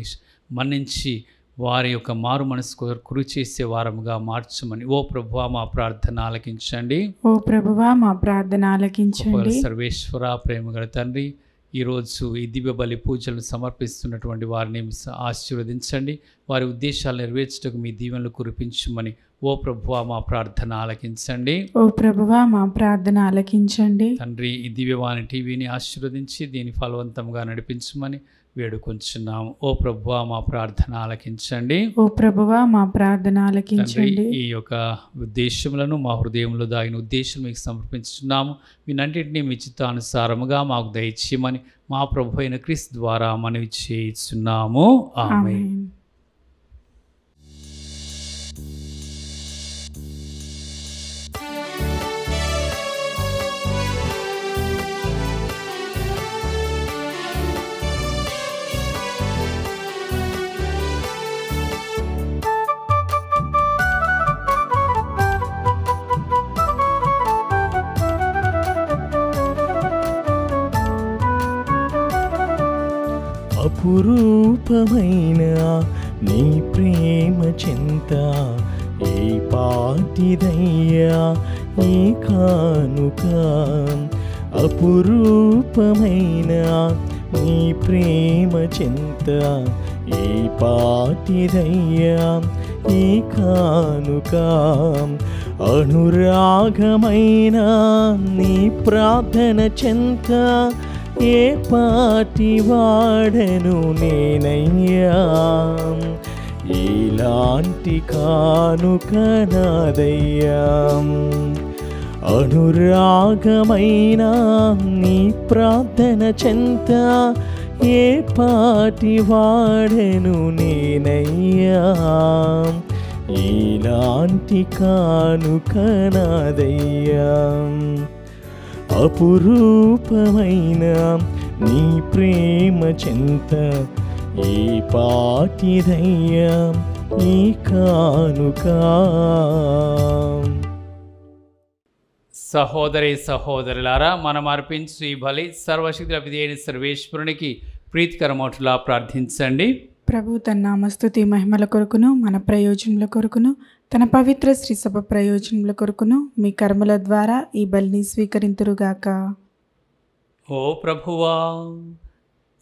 మన్నించి వారి యొక్క మారు మనసు కురు చేసే వారముగా మార్చమని. ఓ ప్రభువా మా ప్రార్థన ఆలకించండి. ఓ ప్రభువా మా ప్రార్థన ఆలకించండి. సర్వేశ్వర ప్రేమగల తండ్రి, ఈరోజు ఈ దివ్య బలి పూజలను సమర్పిస్తున్నటువంటి వారిని ఆశీర్వదించండి. వారి ఉద్దేశాలు నెరవేర్చుటకు మీ దీవెనలు కురిపించమని. ఓ ప్రభువా మా ప్రార్థన ఆలకించండి. ఓ ప్రభువా మా ప్రార్థన ఆలకించండి. తండ్రి, ఈ దివ్యవాణి టీవీని ఆశీర్వదించి దీన్ని ఫలవంతంగా నడిపించమని వేడుకొంచున్నాము. ఓ ప్రభువా మా ప్రార్థన ఆలకించండి. ఓ ప్రభువా మా ప్రార్థన ఆలకించండి. ఈ యొక్క ఉద్దేశములను మా హృదయంలో దాగిన ఉద్దేశం మీకు సమర్పించున్నాము. వీటన్నిటినీ మీ చిత్తానుసారముగా మాకు దయచేయమని మా ప్రభు అయిన క్రీస్తు ద్వారా మనవి చేయుచున్నాము. ఆమేన్. అపురూపమైన నీ ప్రేమ చింత ఏ పాటిదయ్యా ఈ కానుక. అపురూపమైన నీ ప్రేమ చింత ఏ పాటిదయ్యా ఈ కానుక. అనురాగమైన నీ ప్రార్థన చింత ఏ పాటి వాడను నేనయ్యా. ఇలాంటి కానుక నాదయ్యా. అనురాగమైన నీ ప్రార్థన చెంత ఏ పాటి వాడను నేనయ్యా. ఇలాంటి కానుక నాదయ్యా. అపురూపమైన నీ ప్రేమ చింత ఈ పాటిదయ్యా ఈ కానుక. సహోదరి సహోదరులారా, మనం అర్పించు ఈ బలి సర్వశక్తుల అయిన సర్వేశ్వరునికి ప్రీతికరమౌట్లా ప్రార్థించండి. ప్రభు తన నామస్తుతి మహిమల కొరకును మన ప్రయోజనముల కొరకును తన పవిత్ర శ్రీసభ ప్రయోజనముల కొరకును మీ కర్మల ద్వారా ఈ బలిని స్వీకరింతురుగాక. ఓ ప్రభువా,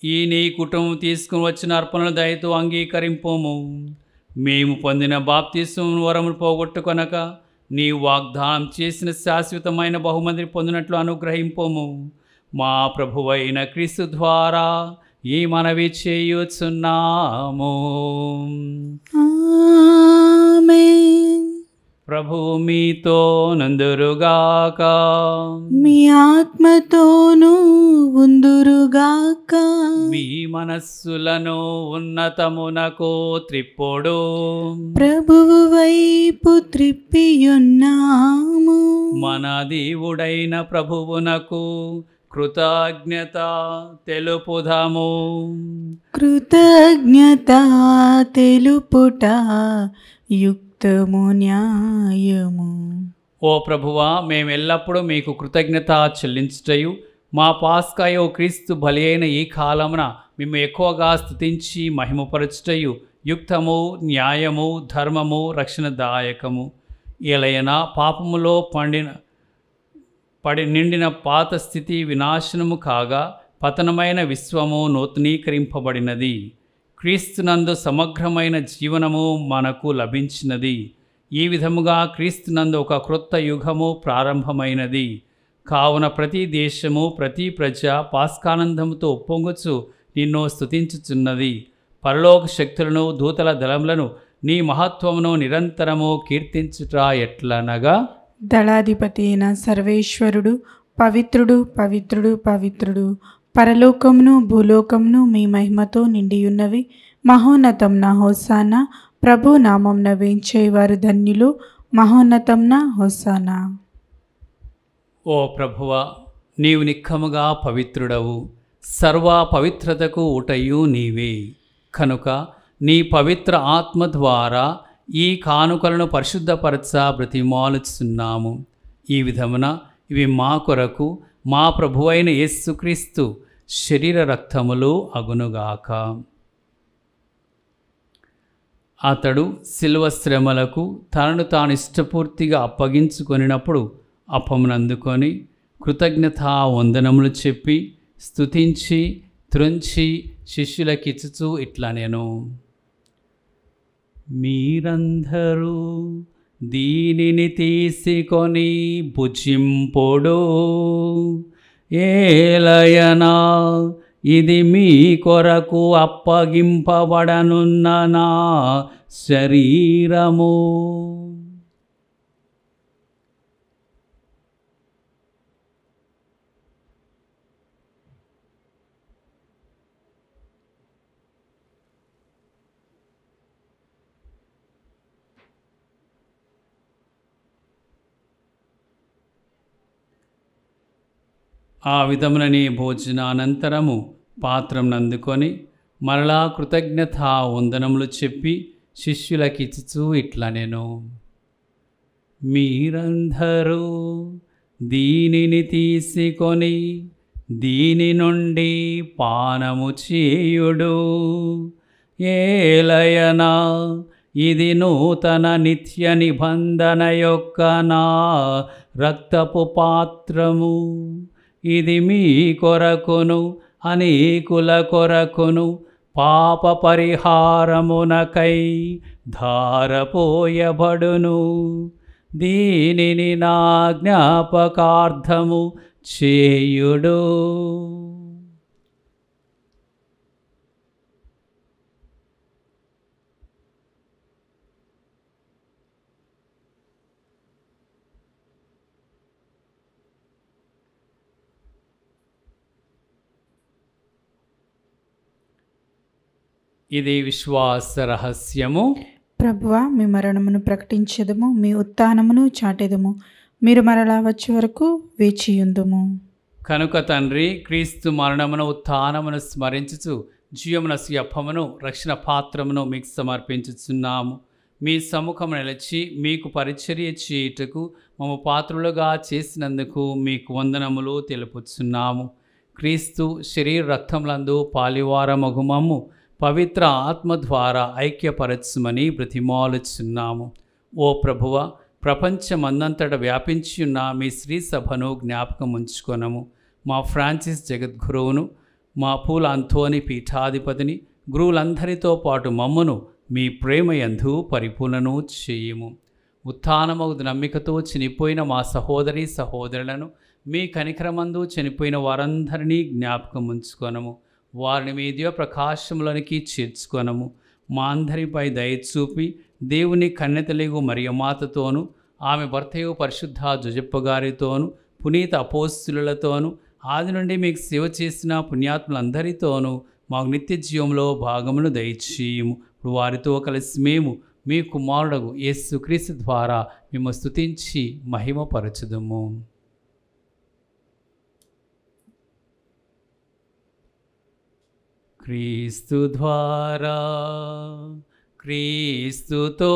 ఈ నీ కుటుంబం తీసుకుని వచ్చిన అర్పణల దయతో అంగీకరింపోము. మేము పొందిన బాప్తిస్మ వరములు పోగొట్టుకొనక నీ వాగ్దానం చేసిన శాశ్వతమైన బహుమతిని పొందినట్లు అనుగ్రహింపోము. మా ప్రభువైన క్రీస్తు ద్వారా ఈ మనవి చేయుచున్నాము. ఆమేన్. ప్రభువు మీతో నందురుగాక. మీ ఆత్మతోనూ ఉందురుగాక. మీ మనస్సులను ఉన్నతమునకు త్రిప్పుడు ప్రభువు వైపు త్రిప్పియున్నాము. మన దేవుడైన ప్రభువునకు కృతజ్ఞత తెలుపుదాము. కృతజ్ఞత తెలుపుట యుక్తము న్యాయము. ఓ ప్రభువా, మేమెల్లప్పుడూ మీకు కృతజ్ఞత చెల్లించుటయు మా పాస్కాయో క్రీస్తు బలి అయిన ఈ కాలమున మేము ఎక్కువగా స్తుతించి మహిమపరచుటయు యుక్తము న్యాయము ధర్మము రక్షణదాయకము. ఎలయనా పాపములో నిండిన పాత స్థితి వినాశనము కాగా పతనమైన విశ్వము నూతనీకరింపబడినది. క్రీస్తునందు సమగ్రమైన జీవనము మనకు లభించినది. ఈ విధముగా క్రీస్తునందు ఒక క్రొత్త యుగము ప్రారంభమైనది. కావున ప్రతి దేశము ప్రతి ప్రజ పాస్కానందముతో ఉప్పొంగుచు నిన్ను స్తుతించుచున్నది. పరలోక శక్తులను దూతల దళములను నీ మహత్వమును నిరంతరము కీర్తించుట ఎట్లనగా, దళాధిపతి అయిన సర్వేశ్వరుడు పవిత్రుడు పవిత్రుడు పవిత్రుడు, పరలోకమును భూలోకమును మీ మహిమతో నిండియున్నవి. మహోన్నతంన హోసానా, ప్రభు నామంన వేంచేవారు ధన్యులు. మహోన్నతంన హోసానా. ఓ ప్రభువా, నీవు నిక్కముగా పవిత్రుడవు, సర్వ పవిత్రతకు ఊటయు నీవే. కనుక నీ పవిత్ర ఆత్మ ద్వారా ఈ కానుకలను పరిశుద్ధపరచ బ్రతిమాలుచున్నాము. ఈ విధమున ఇవి మా కొరకు మా ప్రభువైన యేసుక్రీస్తు శరీర రక్తములు అగునుగాక. అతడు శిలువ శ్రమలకు తనను తాను ఇష్టపూర్తిగా అప్పగించుకొనినప్పుడు అప్పమునందుకొని కృతజ్ఞతా వందనములు చెప్పి స్తుతించి త్రుంచి శిష్యులకిచ్చుచూ ఇట్లా నేను, మీరందరూ దీనిని తీసుకొని భుజింపుడు, ఏలయనా ఇది మీ కొరకు అప్పగింపబడనున్న నా శరీరము. ఆ విధమునని భోజనానంతరము పాత్రమునందుకొని మరలా కృతజ్ఞతా వందనములు చెప్పి శిష్యులకిచ్చుచూ ఇట్లా నేను, మీరందరూ దీనిని తీసుకొని దీని నుండి పానము చేయుడు, ఏలయనా ఇది నూతన నిత్య నిబంధన యొక్క నా రక్తపు పాత్రము. ఇది మీ కొరకును అనేకుల కొరకును పాప పరిహారమునకై ధారపోయబడును. దీనిని నా జ్ఞాపకార్థము చేయుడు. ఇది విశ్వాస రహస్యము. ప్రభువా, మీ మరణమును ప్రకటించెదము, మీ ఉత్థానమును చాటెదము. మీరు మరలా వచ్చే వరకు వేచియుందుము. కనుక తండ్రి, క్రీస్తు మరణమును ఉత్థానమును స్మరించుచు జీవమునసు అప్పమును రక్షణ పాత్రమును మీకు సమర్పించుచున్నాము. మీ సముఖము నిలిచి మీకు పరిచర్య చేయుటకు మమ్ము పాత్రులుగా చేసినందుకు మీకు వందనములు తెలుపుచున్నాము. క్రీస్తు శరీర రక్తములందు పాలివారమగు మమ్ము పవిత్ర ఆత్మ ద్వారా ఐక్యపరచుమని బ్రతిమాలుచున్నాము. ఓ ప్రభువ, ప్రపంచమందంతట వ్యాపించి ఉన్న మీ శ్రీ సభను జ్ఞాపకం ఉంచుకొనము. మా ఫ్రాన్సిస్ జగద్గురువును, మా పూల అంతోని పీఠాధిపతిని, గురువులందరితో పాటు మమ్మను మీ ప్రేమయందు పరిపూర్ణను చేయము. ఉత్థానమగు నమ్మికతో చనిపోయిన మా సహోదరి సహోదరులను మీ కనికరమందు చనిపోయిన వారందరినీ జ్ఞాపకం ఉంచుకొనము. వారిని మీ దివ్య ప్రకాశములోనికి చేర్చుకొనము. మా అందరిపై దయచూపి దేవుని కన్నెతలిగు మరియమాతతోనూ ఆమె భర్తయు పరిశుద్ధ జొజప్ప గారితోనూ పునీత అపోస్తులతోనూ ఆది నుండి మీకు సేవ చేసిన పుణ్యాత్ములందరితోనూ మాకు నిత్య జీవంలో భాగమును దయచేయము. ఇప్పుడు వారితో కలిసి మేము మీ కుమారుడు యేసుక్రీస్తు ద్వారా మేము స్తుతించి మహిమపరచుదము. క్రీస్తు ద్వారా, క్రీస్తుతో,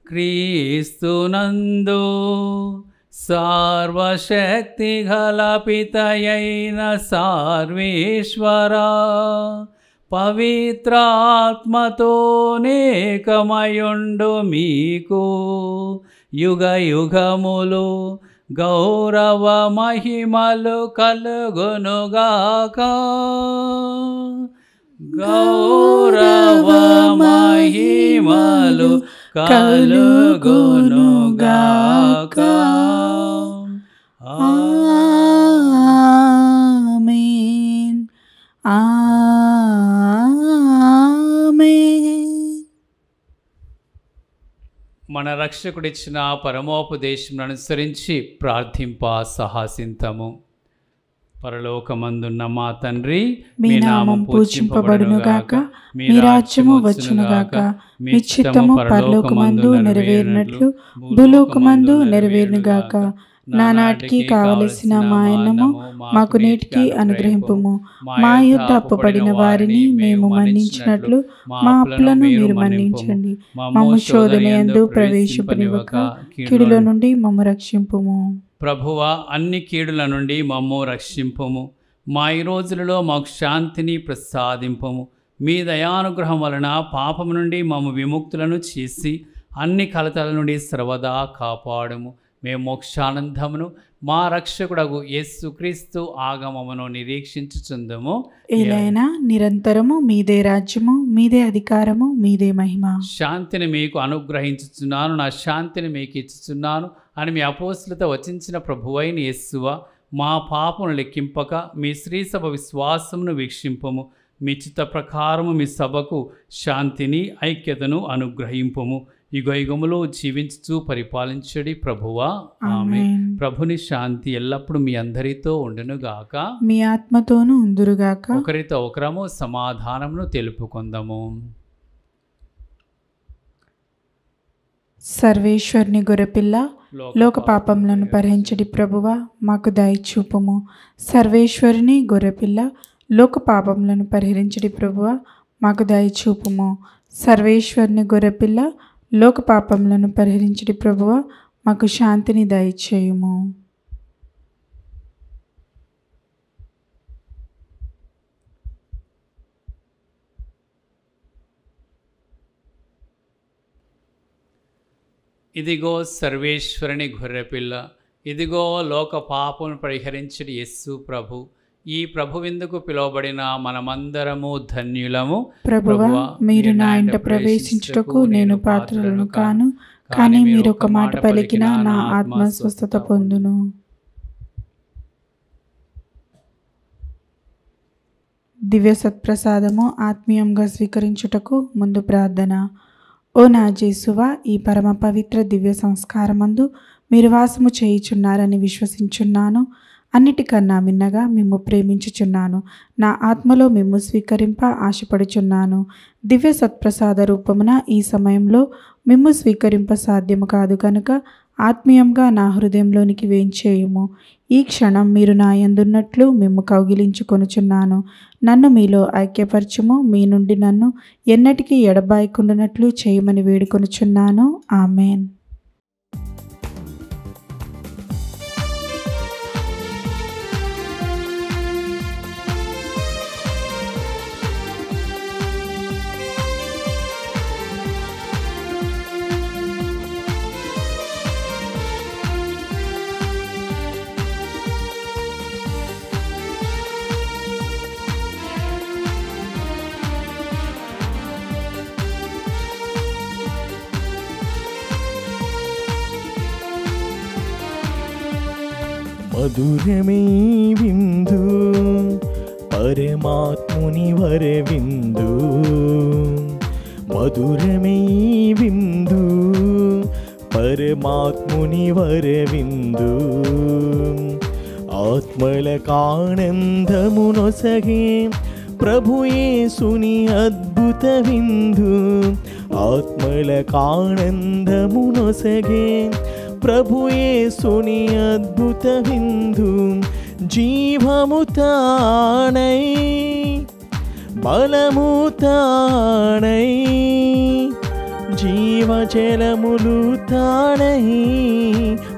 క్రీస్తునందు సర్వశక్తి గల పితయైన సర్వేశ్వరా, పవిత్రాత్మతో నేకమయుండు మీకు యుగ యుగములు గౌరవ మహిమలు కలుగునుగాక. గౌరవ మహిమలు కలుగునుగాక. ఆమేన్. ఆమేన్. మన రక్షకుడిచ్చిన పరమోపదేశం అనుసరించి ప్రార్థింప సాహసింతము. పరలోకమందున్న మా తండ్రి, మీ నామం పూజింపబడునుగాక, మీ రాజ్యము వచ్చునుగాక, మీ చిత్తము పరలోకమందు నెరవేరినట్లు భూలోకమందు నెరవేరునుగాక. నానాటికి కావలసిన మా అన్నము మాకు నేటికి అనుగ్రహింపుము. మా యుద్ధ అప్పుపడిన వారిని మేము మన్నించినట్లు మా అప్పులను మీరు మన్నించండి. మమ్ము శోధనయందు ప్రవేశింపనివ్వక కీడుల నుండి మమ్ము రక్షింపుము. ప్రభువా, అన్ని కీడుల నుండి మమ్ము రక్షింపుము. మా ఈ రోజులలో మాకు శాంతిని ప్రసాదింపము. మీ దయానుగ్రహం వలన పాపము నుండి మమ్ము విముక్తులను చేసి అన్ని కలతల నుండి సర్వదా కాపాడుము. మేము మోక్షానందమును మా రక్షకుడగు యేసుక్రీస్తు ఆగమమును నిరీక్షించుచుందుము. ఏలైనా నిరంతరము మీదే రాజ్యము, మీదే అధికారము, మీదే మహిమ. శాంతిని మీకు అనుగ్రహించుచున్నాను, నా శాంతిని మీకు ఇచ్చుచున్నాను అని మీ అపోస్తులతో వచించిన ప్రభువైన యేసువా, మా పాపమును లెక్కింపక మీ శ్రీ సభ విశ్వాసమును వీక్షింపము. మీ చిత్త ప్రకారము మీ సభకు శాంతిని ఐక్యతను అనుగ్రహింపము. యుగయుగములో జీవించుచు పరిపాలించడి ప్రభువా. ఆమేన్. ప్రభుని శాంతి ఎల్లప్పుడూ మీ అందరితో ఉండునుగాక, మీ ఆత్మతోనూ ఉందురుగాక. ఒకరితో ఒకరము సమాధానమును తెలుపుకొందము. సర్వేశ్వరుని గొర్రెపిల్ల, లోక పాపములను పరిహరించడి ప్రభువా, మాకు దయ చూపుము. సర్వేశ్వరుని గొర్రెపిల్ల, లోక పాపములను పరిహరించడి ప్రభువా, మాకు దయ చూపుము. సర్వేశ్వరుని గొర్రెపిల్ల, లోక పాపములను పరిహరించడి ప్రభువా, మాకు శాంతిని దయచేయుము. ఇదిగో సర్వేశ్వరుని గొర్రెపిల్ల, ఇదిగో లోక పాపమును పరిహరించడి యేసు ప్రభు. ఈ ప్రభువిందుకు పిలువబడిన మనమందరము ధన్యులము. ప్రభువా, మీరు నా ఇంట ప్రవేశించుటకు నేను పాత్రలను కాను, కానీ మీరు ఒక మాట పలికిన నా ఆత్మ స్వస్థత పొందును. దివ్య సత్ప్రసాదము ఆత్మీయంగా స్వీకరించుటకు ముందు ప్రార్థన. ఓ నా జేసువా, ఈ పరమ పవిత్ర దివ్య సంస్కారమందు మీరు వాసము చేయుచున్నారని విశ్వసించున్నాను. అన్నిటికన్నా మిన్నగా మిమ్ము ప్రేమించుచున్నాను. నా ఆత్మలో మిమ్ము స్వీకరింప ఆశపడుచున్నాను. దివ్య సత్ప్రసాద రూపమున ఈ సమయంలో మిమ్ము స్వీకరింప సాధ్యము కాదు కనుక ఆత్మీయంగా నా హృదయంలోనికి వేంచేయుము. ఈ క్షణం మీరు నా యందున్నట్లు మిమ్ము కౌగిలించుకొనుచున్నాను. నన్ను మీలో ఐక్యపరచుము. మీ నుండి నన్ను ఎన్నటికీ ఎడబాయకుండానట్లు చేయమని వేడుకొనుచున్నాను. ఆమెన్. మధురమే విందు పరమాత్ముని వరవిందు, మధురమే విందు పరమాత్ముని వరవిందు. ఆత్మలకానందమునొసగే ప్రభుయేసుని అద్భుత విందు, ఆత్మలకానందమునొసగే ప్రభుయేసుని అద్భుత విందు. జీవము తానై బలము తానై జీవజలములు తానై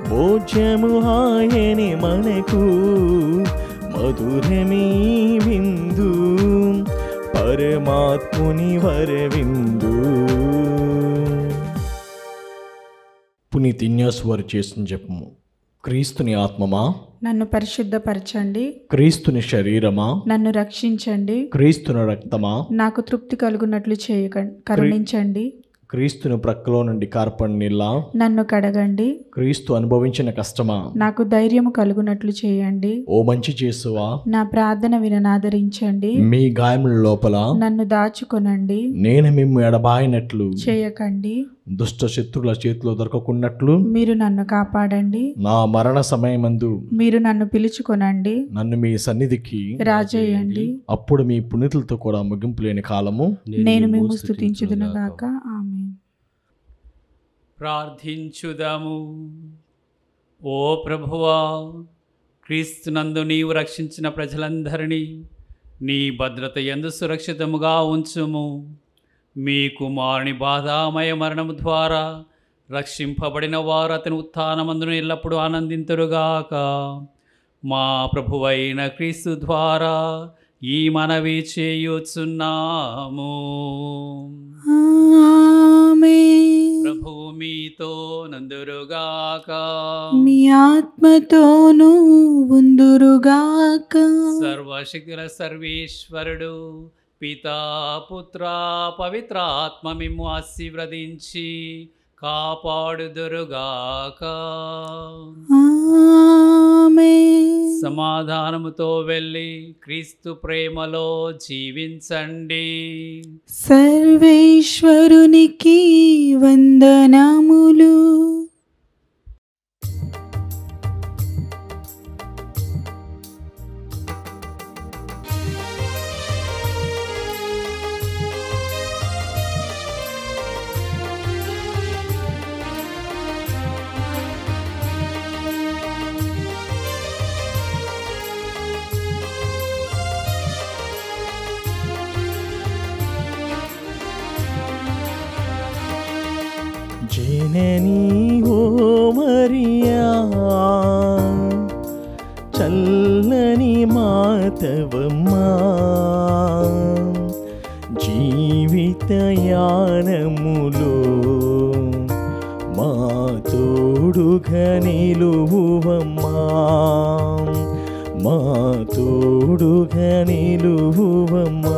భోజ్యము ఆయని మనకు. మధురమీ విందు పరమాత్ముని వరవిందు. పునీత్ ఇన్యాస్ వారు చేసిన జపము. క్రీస్తుని ఆత్మమా నన్ను పరిశుద్ధపరచండి. క్రీస్తుని శరీరమా నన్ను రక్షించండి. క్రీస్తుని రక్తమా నాకు తృప్తి కలుగునట్లు కరుణించండి. క్రీస్తుని ప్రక్కలో నుండి కార్పడి నీళ్ళ నన్ను కడగండి. క్రీస్తు అనుభవించిన కష్టమా నాకు ధైర్యము కలుగునట్లు చేయండి. ఓ మంచి చేసువా నా ప్రార్థన విననాదరించండి. మీ గాయముల లోపల నన్ను దాచుకొనండి. నేను మిమ్ము ఎడబాయినట్లు చేయకండి. దుష్ట శత్రుల చేతిలో దొరకకున్నట్లు మీరు నన్ను కాపాడండి. నా మరణ సమయమందు మీరు నన్ను పిలుచుకొనండి. నన్ను మీ సన్నిధికి రాజేయండి. అప్పుడు మీ పునీతులతో కూడా ముగింపు లేని కాలము నేను మిమ్ము స్తుతించుదునుగాక. ఆమేన్. ప్రార్థించుదాము. ఓ ప్రభువా, క్రీస్తునందు నీవు రక్షించిన ప్రజలందరినీ నీ భద్రత యందు సురక్షితముగా ఉంచుము. మీ కుమారుని బాధామయ మరణము ద్వారా రక్షింపబడిన వారు అతని ఉత్థానమందును ఎల్లప్పుడూ ఆనందింతురుగాక. మా ప్రభువైన క్రీస్తు ద్వారా ఈ మనవి చేయుచున్నాము. ఆమేన్. ప్రభువు మీతో నందురుగాక. మీ ఆత్మతోనూ ఉందురుగాక. సర్వశక్తుల సర్వేశ్వరుడు పితా పుత్ర పవిత్ర ఆత్మ మిమ్ము ఆశీర్వదించి కాపాడుదురుగాక. ఆమేన్. సమాధానముతో వెళ్ళి క్రీస్తు ప్రేమలో జీవించండి. సర్వేశ్వరునికి వందనములు. జననీ ఓ మరియా, చల్లని మాతవమ్మా, జీవితయానములో మా తోడుగా నిలువువమ్మా, మా తోడుగా నిలువువమ్మా.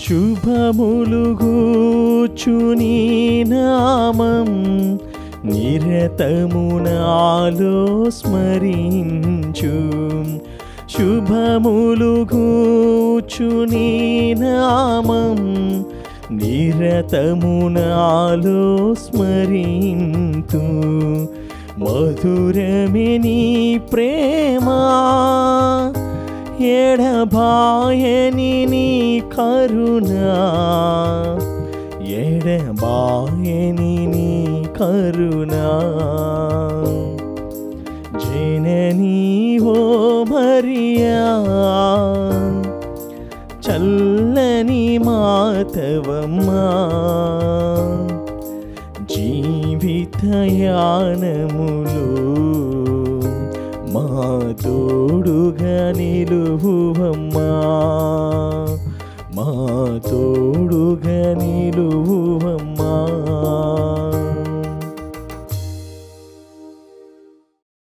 శుభములు గూర్చుని నామం నిరతము నాలో స్మరించు. శుభములు గూర్చుని నామం నిరతము నాలో స్మరింతు. మధురమే నీ ప్రేమ, ఎడబాయని నీ కరుణా, ఎడబాయని నీ కరుణా. జననీ ఓ మరియా, చల్లని మాతవమ్మా, జీవితయానములో మా తోడుగా నిలువు